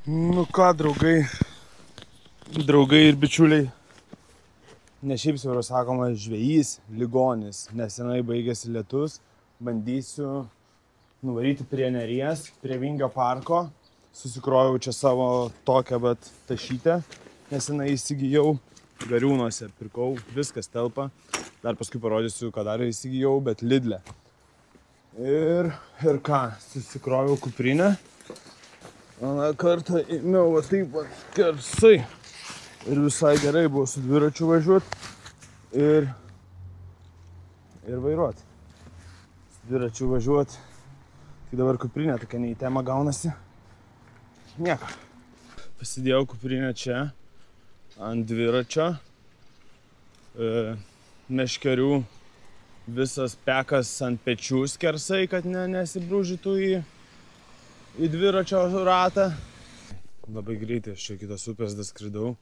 Nu ką, draugai ir bičiuliai, ne šiaip siauro sakoma žvejys, ligonis, nesenai baigėsi lietus, bandysiu nuvaryti prie Neries, prie Vingio parko, susikroviau čia savo tokią tašytę, nesenai įsigijau, Gariūnuose pirkau, viskas telpa, dar paskui parodysiu, ką dar įsigijau, bet Lidle. Ir ką, susikroviau kuprinę. Aną kartą ėmiau va taip va kersai ir visai gerai buvo su dviračiu važiuoti ir vairuoti. Su dviračiu važiuoti, tai dabar kuprinė tokia ne į temą gaunasi. Nieko. Pasidėjau kuprinę čia ant dviračio. Meškerių visas pekas ant pečių skersai, kad nesibrūžytų į dviračio ratą. Labai greitai aš čia kitos upės daskridau,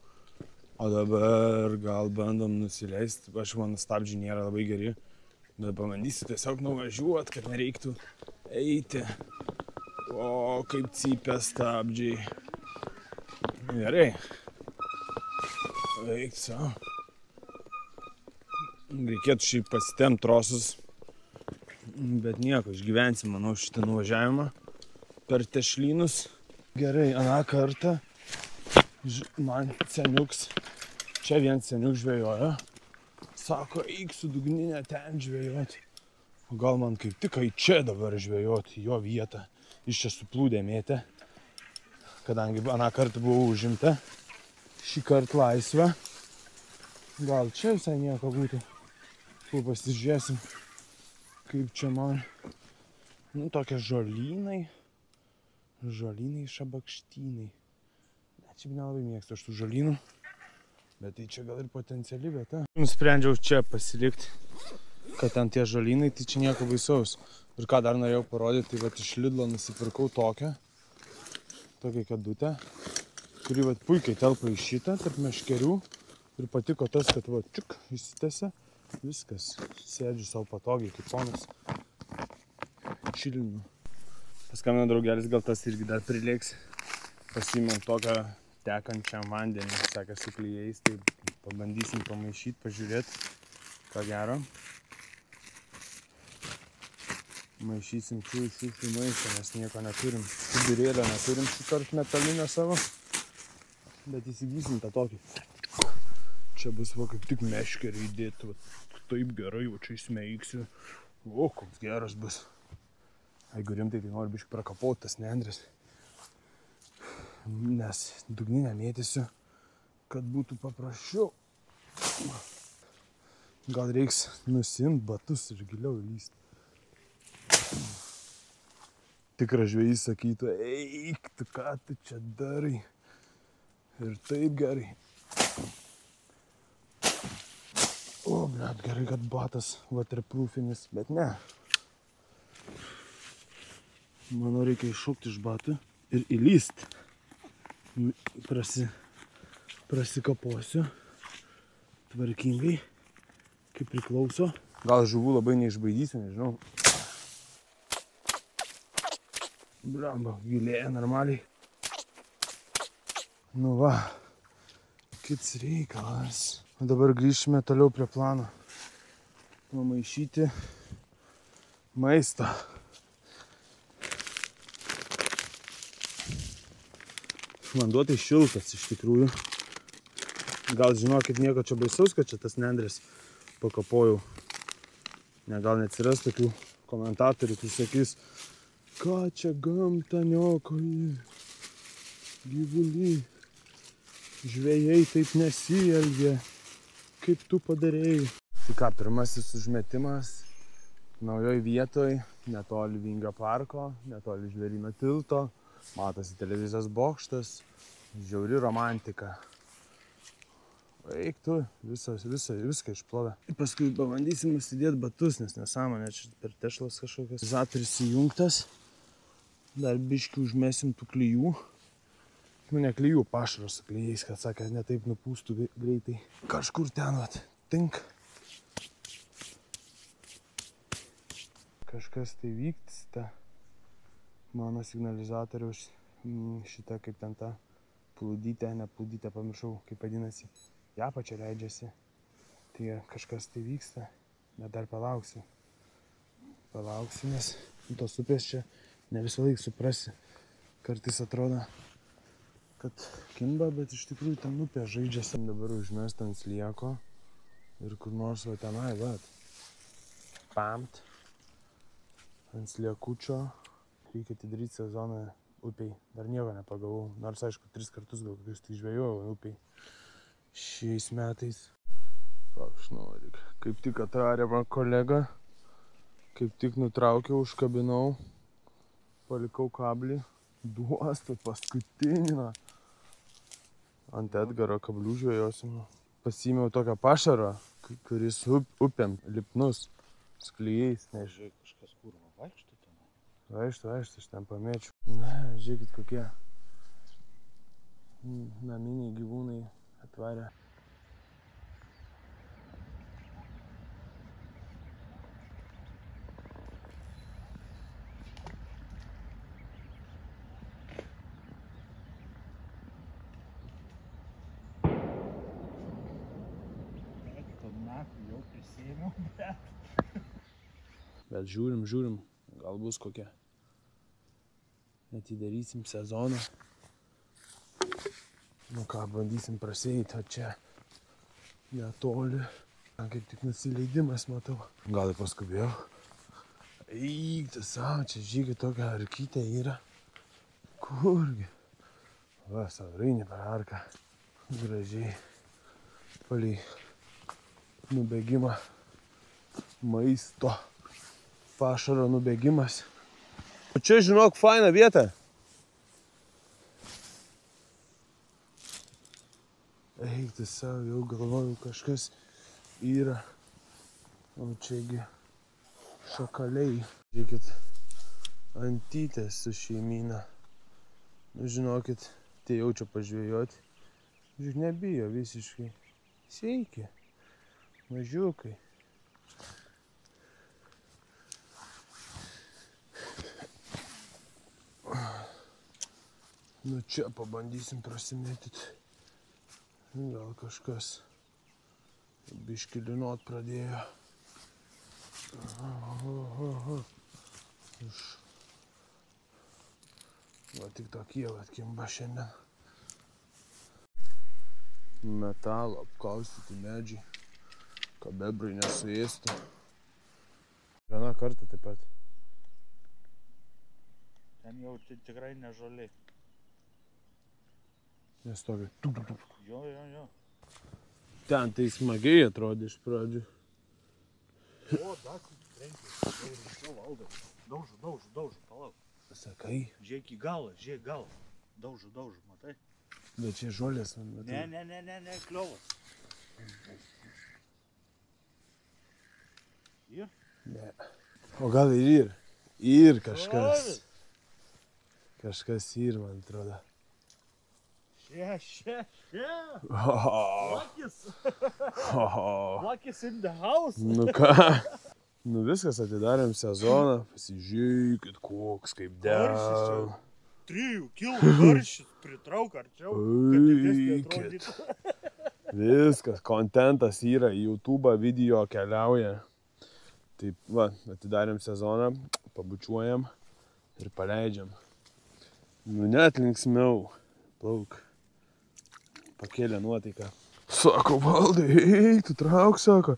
o dabar gal bandom nusileisti. Aš mano stabdžiai nėra labai geri, bet pabandysiu tiesiog nuvažiuoti, kad nereiktų eiti. O, kaip cypia stabdžiai. Gerai. Eik savo. Reikėtų šiaip pasitempt trosus, bet nieko, išgyvensim, manau, šitą nuvažiavimą per tešlynus. Gerai, aną kartą man seniuks, čia vien seniuk žvejojo, sako, eik su dugninė ten žvejoti. O gal man kaip tik čia dabar žvejoti, jo vietą. Iš čia suplūdė mėtė, kadangi aną kartą buvau užimta, šį kartą laisvę. Gal čia visai nieko būtų. Pasižiūrėsim, kaip čia man. Nu, tokie žolynai, šabakštynai. Net šiaip nelabai mėgstu aš tų žolynų, bet tai čia gal ir potenciali vieta. Nusprendžiau čia pasilikti, kad ten tie žolynai, tai čia nieko baisaus. Ir ką dar norėjau parodyti, tai vat iš Lidlo nusipirkau tokią kėdutę, kuri vat puikiai telpa į šitą tarp meškerių. Ir patiko tas, kad va, čiuk, išsitęsia. Viskas, sėdžiu savo patogiai, kaip ponas. Čilinu. Paskambino draugelis, gal tas irgi dar prileiks. Pasiimam tokią tekančią vandenį, sakė, su klijais, tai pabandysim pamaišyti, pažiūrėti, ką gero. Maišysim šiukšlių maišą, nes nieko neturim. Kibirėlio neturim šį kartą metalinio savo, bet įsigysim tą tokį. Čia bus va kaip tik meškerį įdėti, taip gerai, va čia įsmeigsiu. O, koks geras bus. Jeigu rimtai, tai noriu biškį prakapauti tas nendres. Nes dugninę mėtysiu, kad būtų paprasčiau. Gal reiks nusiimt batus ir giliau įlysti. Tikras žvejys sakytų, eik, tu ką tu čia darai. Ir taip gerai. O, blet, gerai, kad batas waterproofinis, bet ne. Manau, reikia iššokti iš batų ir įlysti. Prasikaposiu tvarkingai, kaip priklauso. Gal žuvų labai neišbaidysiu, nežinau. Blamba, gilėja normaliai. Nu va, kits reikalas. O dabar grįžime toliau prie plano. Pamaišyti maistą. Vanduo tai šiltas iš tikrųjų. Gal žinokit nieko čia baisaus, kad čia tas nendres pakapojau. Ne, gal neatsiras tokių komentatorių, kai sakys, ką čia gamta niokoji, gyvuly, žvejai taip nesielgia. Kaip tu padarėjai? Tai ką, pirmasis užmetimas naujoj vietoj, netoli Vingio parko, netoli Žvėryno tilto, matosi televizijos bokštas, žiauri romantika. Eik tu, viską išplovė. Paskui pabandysim užsidėti batus, nes nesąmonė, čia per tešlas kažkokias. Izatorius įjungtas, dar biškį užmesim tų klijų. Nu, ne klijų, pašaro su klijais, kad sakė, ne taip nupūstų greitai. Kažkur ten, vat, tink. Kažkas tai vyksta. Mano signalizatoriaus šita kaip ten ta plūdytė, ne plūdytė, pamiršau, kaip vadinasi. Ja pačia leidžiasi. Tai kažkas tai vyksta, bet dar palauksiu. Palauksiu, nes tos upės čia ne visą laiką suprasi. Kartais atrodo, kad kimba, bet iš tikrųjų ten upė žaidžiasi. Dabar užmest ant slieko ir kur nors va tenai, va. Pamt. Ant sliekučio. Reikia atidaryti sezoną upiai. Dar nieko nepagavau. Nors, aišku, 3 kartus gal kokius tik žvejojau upiai. Šiais metais. Aš noriu. Kaip tik atrarė man kolega. Kaip tik nutraukiau, užkabinau. Palikau kablį. Duostą paskutinį. Ant Edgaro kablių žvejosim. Pasiėmiau tokią pašarą, kuris upėm lipnus. Sklyjais. Žiūrėk, kažkas kurva vaikšto ten. Vaikšto, aš ten pamėčiau. Na, žiūrėkit kokie naminiai gyvūnai atvarė. Jau prisėmiau, Bet žiūrim, gal bus kokia. Atidarysim sezoną. Nu ką, bandysim prasieiti, o čia netoli. Kaip tik nusileidimas matau. Gal ir paskubėjau. Eik, savo, čia žygiai tokia arkytė yra. Kurgi? Va, saurinė per arką. Gražiai. Palei nubėgimą. Maisto. Pašaro nubėgimas. O čia, žinok, faina vieta. Eik, tai savo, jau galvoju, kažkas yra. O čiagi šakaliai. Žiūrėkit, antytės su šeimyna. Nu, žinokit, tai jaučia pažvėjoti. Žiūrėk, nebijo visiškai. Sveiki, mažiukai. Nu čia pabandysim prasimėtyti. Gal kažkas biškį linot pradėjo. Va tik tokie atkimba šiandien. Metalo apkaustyti medžiai, kad bebrai nesuėstų. Vieną kartą taip pat. Ten jau tikrai ne žolė. Nestovi. Jo. Ten tai smagiai atrodė iš pradžių. O, dar trenkė. Jau valdo. Daužu, palauk. Sakai? Žiūrėk į galą, Daužu, matai? Bet čia žolės, matai? Ne, kliovas. Ir? Ne. O gal ir? Ir kažkas. Kažkas ir, man atrodo. Še. Lakis. Lakis in the house. Nu ką? Nu viskas, atidarėm sezoną. Pasižiūrėkit, koks kaip dėl. 3 kilų karšis pritrauk arčiau, kad didesnė atrodytų. Viskas, kontentas yra, į YouTube video keliauja. Taip, va, atidarėm sezoną, pabučiuojam ir paleidžiam. Nu net linksmiau. Plauk. Pakėlė nuotaiką. Sako, Valdai, eik, tu trauk, sako.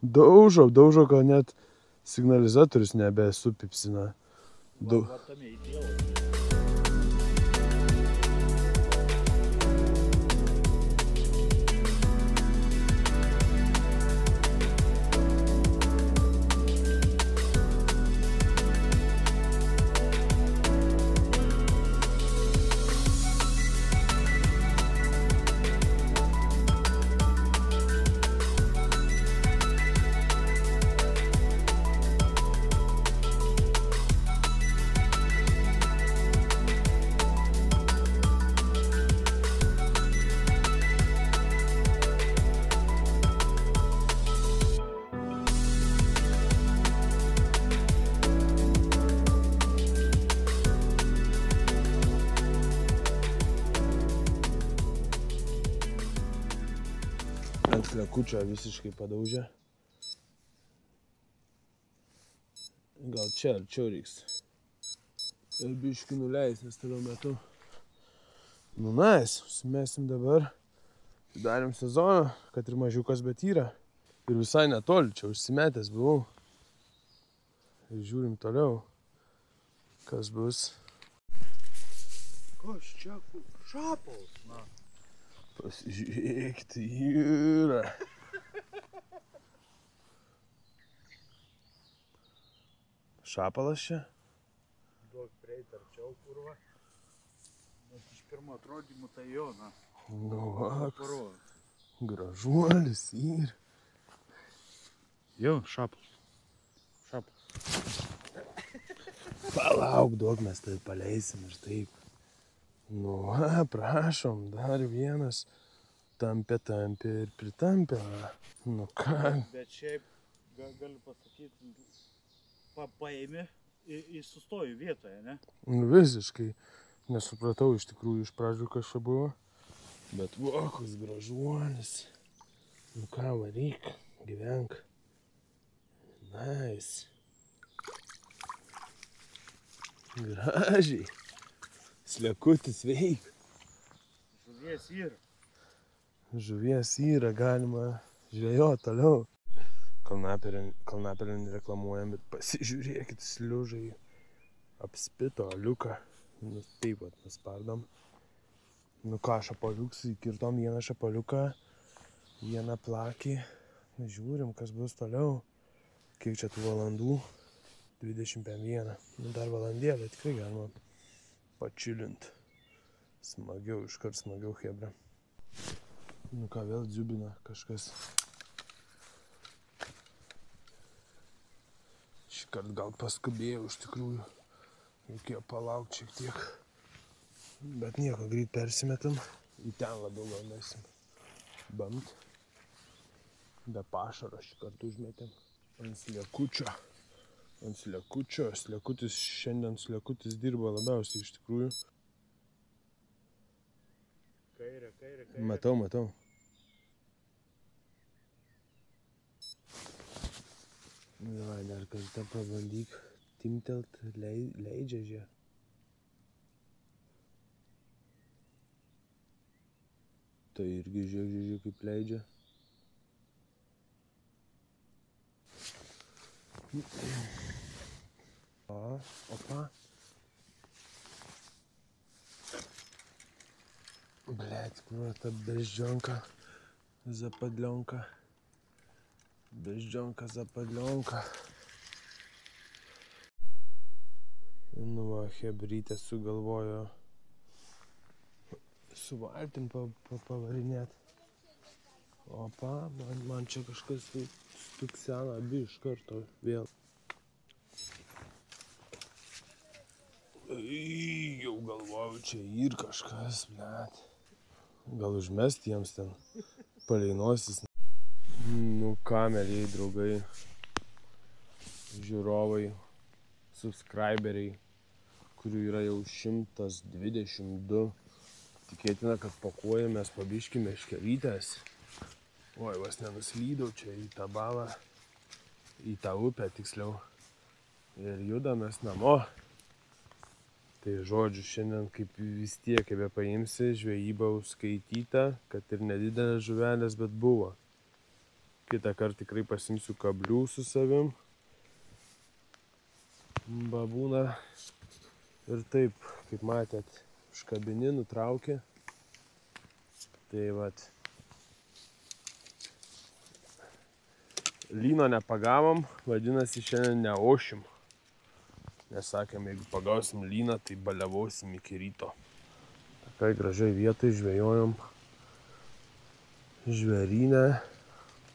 Daužo, kad net signalizatorius nebesupipsina. Va tame įdėlai. Slekučio visiškai padaužė. Gal čia arčiau reiks. Ir biškį nuleis, nes toliau metu. Nu, nice, užsimesim dabar. Darėm sezoną, kad ir mažiukas, bet yra. Ir visai netoli, čia užsimetęs buvau. Ir žiūrim toliau, kas bus. Kas čia? Šapalas, na. Pasižiūrėkit, yra. Šapalas čia? Duok prieit arčiau, kurva. Nes iš pirmo atrodymų tai jo, na. Nu, va, Parodo. gražuolis yra. Jo, šapalas. Šapalas. Palauk, duok, mes tai paleisim ir taip. Nu, va, prašom, dar vienas. Tampė ir pritampė. Nu ką? Bet šiaip, galiu pasakyti, paėmė ir sustoju vietoje, ne? Nu, visiškai nesupratau iš tikrųjų iš pradžių, kas čia buvo. Bet va, koks gražuolis. Nu ką, varyk, gyvenk. Nice. Gražiai. Slekutis veik. Žuvies yra. Žuvies yra, galima žvejot toliau. Kalnapelę nereklamuojam, bet pasižiūrėkit, sliužai apspito aliuką. Nu taip pat nuspardom. Nu ką, šapaliuks, įkirtom vieną šapaliuką, vieną plakį. Žiūrim, kas bus toliau. Kiek čia tų valandų? 21. Nu dar valandėlę tikrai galima pačilint. Smagiau, iškart smagiau, hebra. Nu ką, vėl dziubina kažkas. Šįkart gal paskubėjau iš tikrųjų. Reikėjo palaukti šiek tiek. Bet nieko, greit persimetam. Į ten labiau gal mesim. Bamt. Be pašaro šįkart užmetėm. Ant slekučio. Ant slekučio. Slekutis, šiandien slekutis dirba labiausiai iš tikrųjų. Kairė. Matau. Davai, dar kartą pabandyk timtelt, leidžia žiūrėk. Tai irgi žiūrėk kaip leidžia. Opa. Блядь, kur ta beždžionka, zapadlionka. Beždžionka, zapadlionka. Nu va, hebrytė sugalvojo su valtim pavarinėt. Opa, man čia kažkas stuksena abi iš karto vėl. Jau galvoju, čia ir kažkas, blėt. Gal užmest jiems ten palei nosis. Nu ką, mėlyjei draugai, žiūrovai, subscriberiai, kurių yra jau 122. Tikėtina, kad pakuojamės po biškį meškelytės. Oi, vas nenuslydau čia į tą balą, į tą upę tiksliau. Ir judamės namo. Tai žodžiu, šiandien kaip vis tiek, kaip paimsi, žvejyba užskaityta, kad ir nedidelės žuvelės, bet buvo. Kitą kartą tikrai pasimsiu kablių su savim. Babūna. Ir taip, kaip matėt, užkabini, nutraukė. Tai vat. Lyno nepagavom, vadinasi šiandien neošim. Nes sakėm, jeigu pagausim lyną, tai baliavosim iki ryto. Tokai gražiai vietai žvejojom. Žvėryne.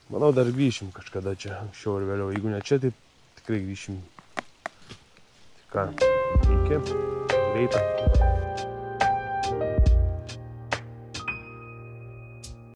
Manau, dar grįšim kažkada čia, anksčiau ir vėliau. Jeigu ne čia, tai tikrai grįšim. Tai ką, iki. Greitą.